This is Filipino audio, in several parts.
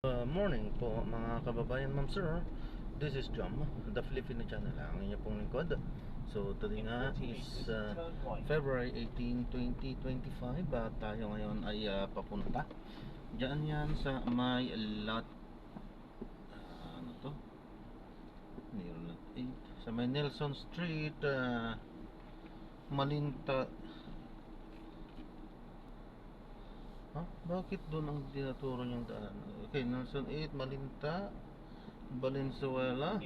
Morning po mga kababayan, ma'am sir. This is Jom, the Filipino channel, ang inyo pong lingkod. So today nga is February 18, 2025 at tayo ngayon ay papunta diyan yan sa may lot ano to? Lot 8 sa may Nelson Street, Malinta. Bakit doon ang tinuturo niyang daan? Okay, Nelson 8, Malinta, Valenzuela.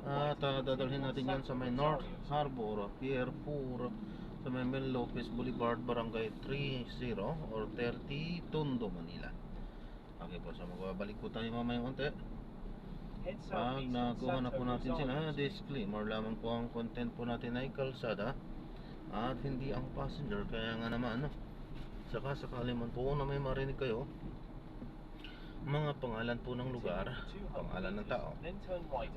At dadalhin natin yan sa may North Harbor, Pier 4, sa may Mel Lopez Boulevard, Barangay 30 or 30, Tondo, Manila. Okay po, so magbabalik po tayo mamayang unti. Pag nakuha na po natin sila, disclaimer lamang po ang content po natin ay kalsada at hindi ang passenger. Kaya nga naman, saka sakali man po na may marinig kayo mga pangalan po ng lugar, pangalan ng tao,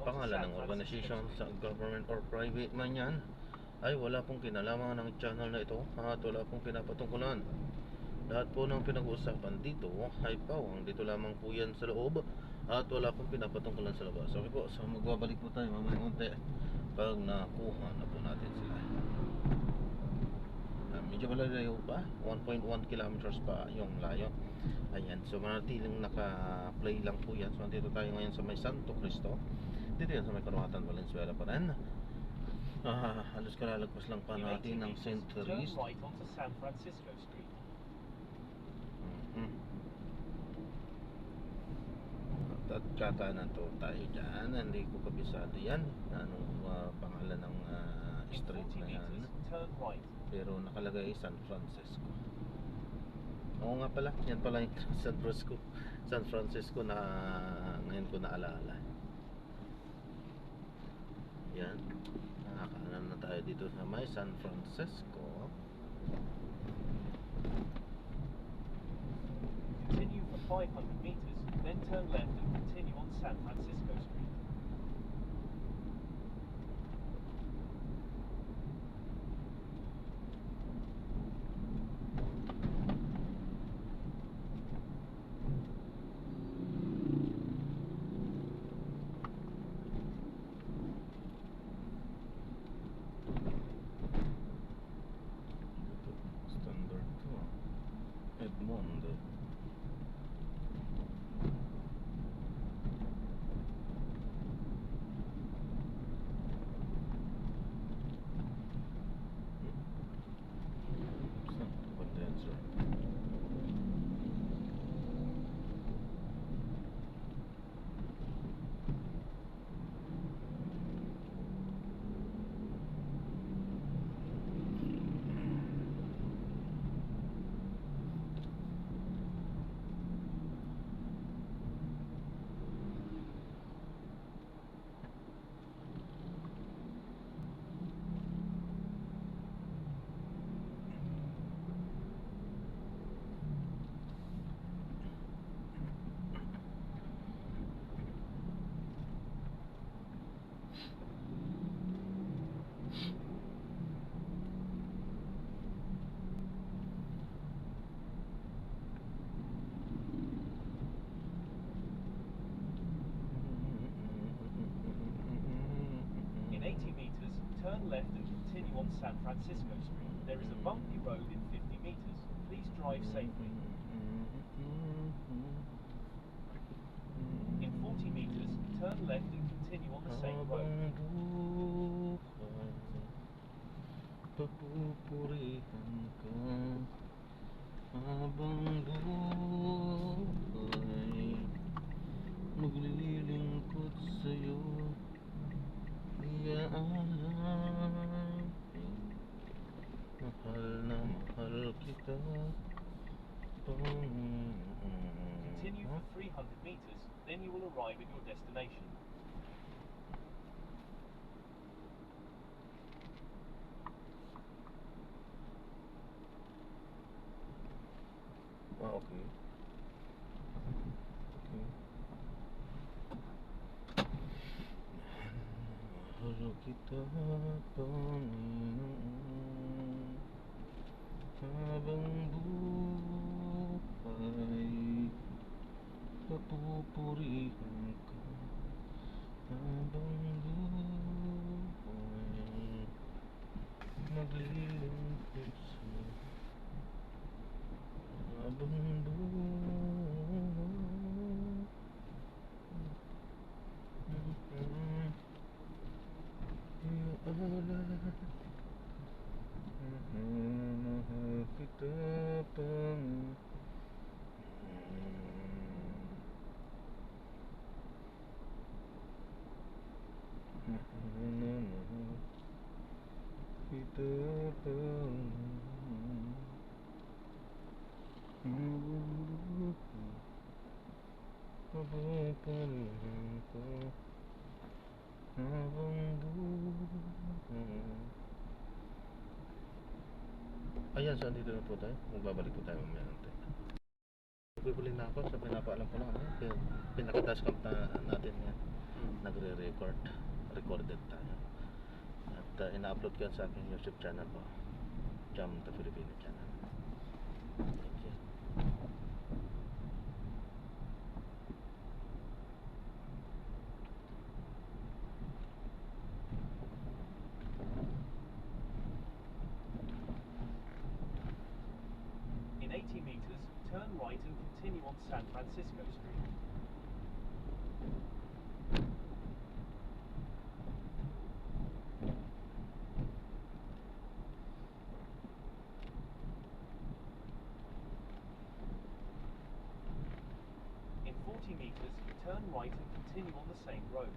pangalan ng organization, sa government or private man yan, ay wala pong kinalaman ng channel na ito at wala pong pinapatungkulan. Lahat po ng pinag-uusapan dito ay pawang dito lamang po yan sa loob at wala pong pinapatungkulan sa labas. Okay po, so magbabalik po tayo mamaya unti pag nakuha na po natin sila. Medyo malayo pa, 1.1 kilometers pa yung layo. Ayan, so manatiling naka-play lang po yan. So nandito tayo ngayon sa may Santo Cristo. Dito yan sa may Karuhatan, Valenzuela pa rin. Halos kalalagpas lang pa natin ng St. Therese. Right onto San Francisco Street. At kakanan to tayo dyan. Hindi ko kabisado yan anong pangalan ng street na yan, pero nakalagay San Francisco. Oo nga pala, yan pala yung San Francisco na ngayon ko naalala. Yan, nakakaanan na tayo dito sa may San Francisco. Continue for 500 meters, then turn left and continue on San Francisco Street. Standard to Edmond. Condenser. In 80 meters, turn left and continue on San Francisco Street. There is a bumpy road in 50 meters. Please drive safely. In 40 meters, turn left and continue on the same road. Papupurihan ka habang buhay maglilingkod sa'yo, di alam. Mahal na mahal kita, Continue for 300 meters, then you will arrive at your destination. Okay. Mahal kita, Panginoon, habang buhay Pupurihin ko habang buhay maglilingkod sa'yo habang buhay. Iaalala mahal kita pang mahal kita pang papapalahan ko habang buhay. Ayan, so andito na po tayo. Magbabalik po tayo mamaya natin. Bibili na ako, so pinapaalam ko lang. Pinaka-dashcam natin yan. Nagre-record. Recorded tayo. At ina-upload ko yan sa aking YouTube channel po. Jam the Filipino channel. Thank you. In 80 meters, turn right and continue on San Francisco Street. In 40 meters, turn right and continue on the same road.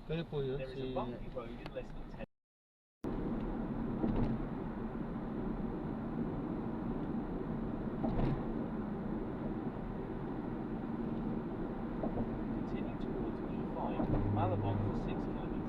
Kayo po yun, There is a bumpy road in less than 10. Continue towards E5, Malabon for 6 kilometers.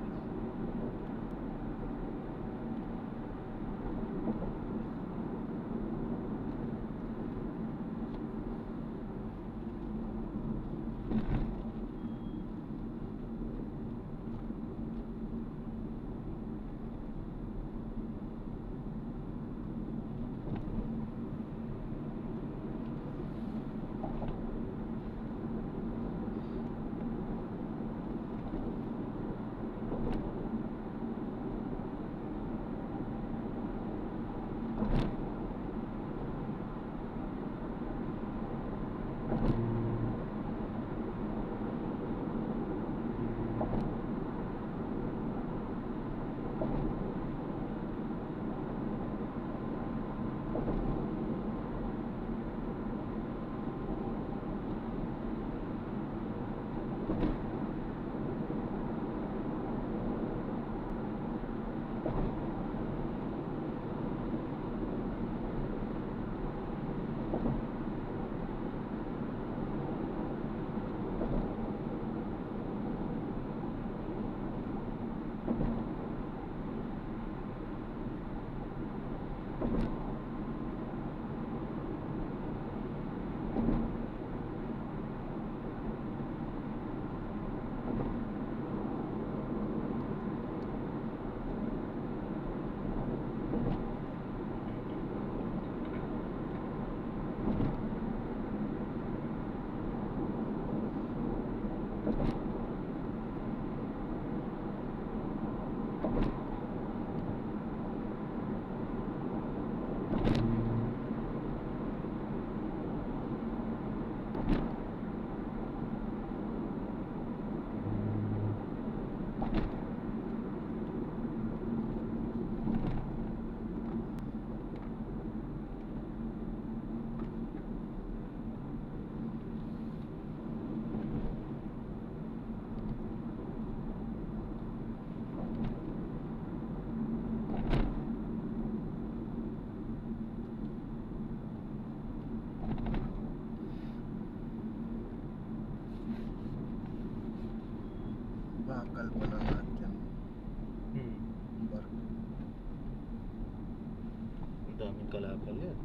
daming kalakal yan.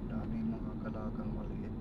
Daming mga kalakang maliit.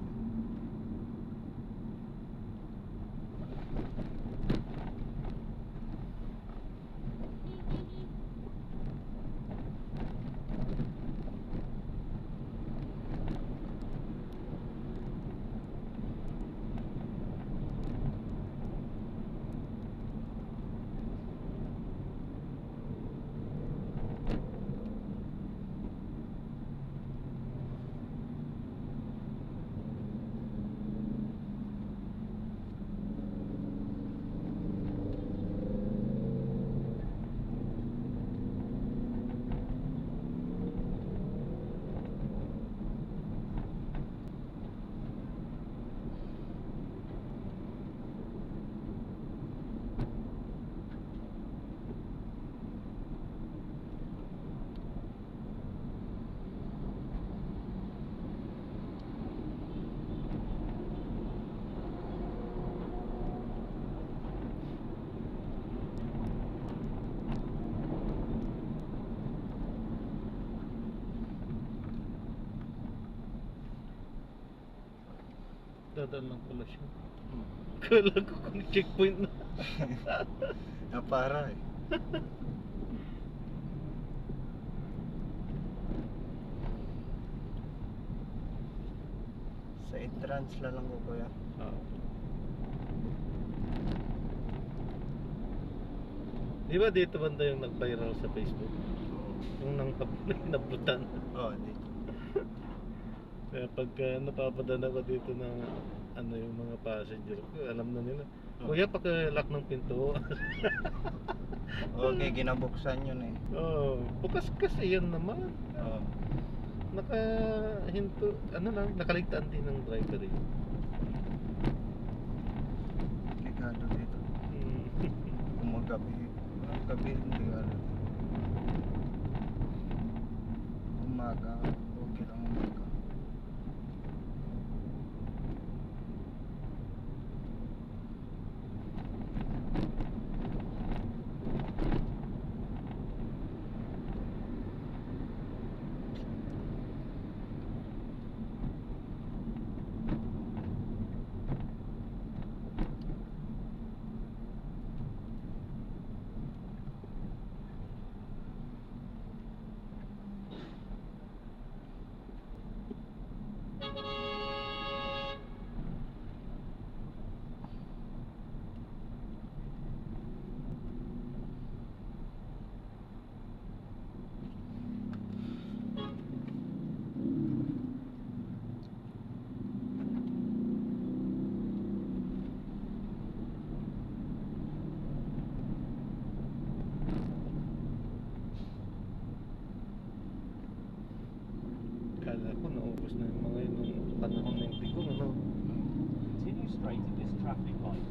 Dadaan lang pala siya. Kala ko kung checkpoint na. Napara eh. Sa entrance na lang ko kuya. Di ba dito banda yung nag-viral sa Facebook? Yung nang nabutan. Dito. Kaya pagka napapadaan ako dito ng ano yung mga passenger ko, alam na nila. Kuya, paki-lock ng pinto. Okay, ginabuksan yun eh. Bukas kasi yan naman. Nakahinto, ano lang, nakaligtaan din ng driver eh. Ligado dito. Kumagabi. Gabi hindi ano. Umaga, okay lang umaga. Kala ko naubos na yung mga yun nung panahon ng Tigong, ano? Continue straight at this traffic light.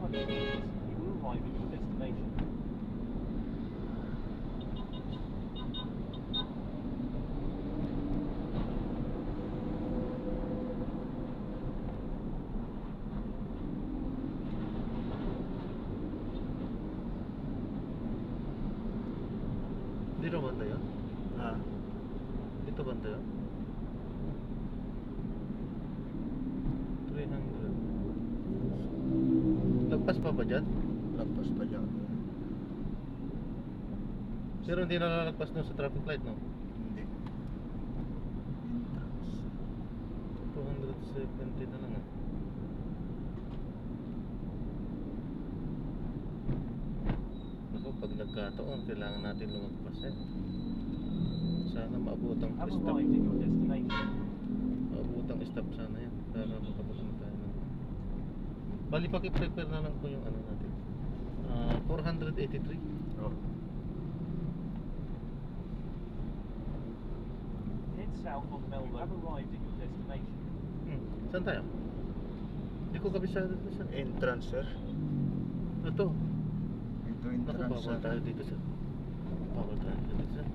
200 meters, you will arrive at your destination. Dito banda yun? Ha? Dito banda yun? 300. Lagpas pa ba dyan? Lampas pa dyan. Pero hindi na lalagpas doon sa traffic light, no? Hindi. Entrance. 270 na lang, ah. Naku, pag nagkataon, kailangan natin lumagpas, eh. Sana maabutang Have stop. arrived at your destination. Maabutang stop sana yan. Para makapunta tayo ng... Bali, paki-prepare na lang po yung ano natin. 483. Oh. Head south on Melbourne. Have arrived at your destination. Saan tayo? Hindi ko kabisado dito, sir. Entrance, sir. Ito. Ito Naku, entrance, bawal sir. tayo dito, sir. Bawal tayo dito, sir.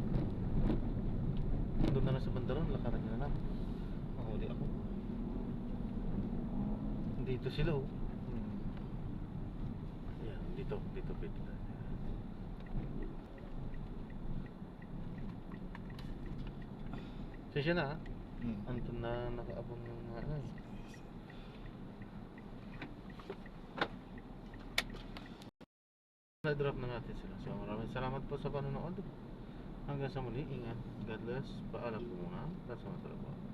Doon na lang sa bandaron, lakaran nyo na lang. Mahuli ako. Dito sila, oh. Ayan, dito tayo. Sesya na, ha? Andun na nakaabang ng mga ano, eh. Na-drop na natin sila. So maraming salamat po sa panonood. Hanggang sa muli, ingat. God bless. Paalam po muna. Kasama sa po.